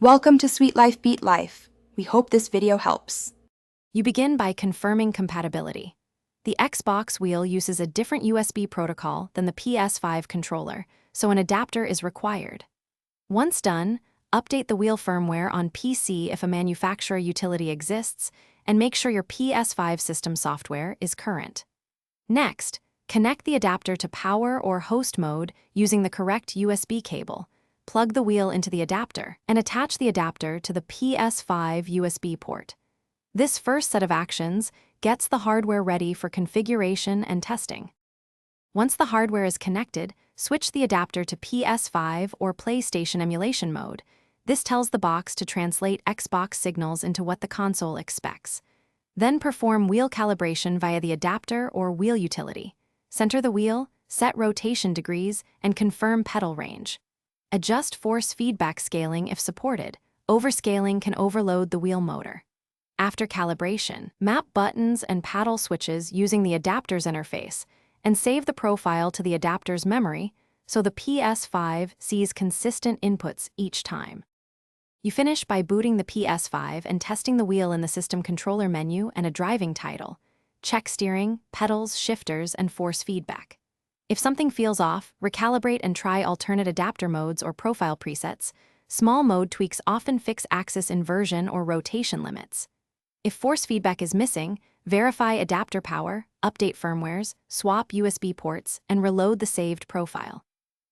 Welcome to Sweet Life Beat Life. We hope this video helps. You begin by confirming compatibility. The Xbox wheel uses a different USB protocol than the PS5 controller, so an adapter is required. Once done, update the wheel firmware on PC if a manufacturer utility exists, and make sure your PS5 system software is current. Next, connect the adapter to power or host mode using the correct USB cable. Plug the wheel into the adapter and attach the adapter to the PS5 USB port. This first set of actions gets the hardware ready for configuration and testing. Once the hardware is connected, switch the adapter to PS5 or PlayStation emulation mode. This tells the box to translate Xbox signals into what the console expects. Then perform wheel calibration via the adapter or wheel utility. Center the wheel, set rotation degrees, and confirm pedal range. Adjust force feedback scaling if supported. Overscaling can overload the wheel motor. After calibration, map buttons and paddle switches using the adapter's interface, and save the profile to the adapter's memory so the PS5 sees consistent inputs each time. You finish by booting the PS5 and testing the wheel in the system controller menu and a driving title. Check steering, pedals, shifters, and force feedback. If something feels off, recalibrate and try alternate adapter modes or profile presets. Small mode tweaks often fix axis inversion or rotation limits. If force feedback is missing, verify adapter power, update firmwares, swap USB ports, and reload the saved profile.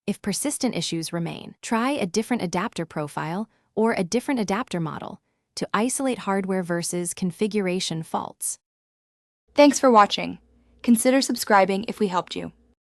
If persistent issues remain, try a different adapter profile or a different adapter model to isolate hardware versus configuration faults. Thanks for watching. Consider subscribing if we helped you.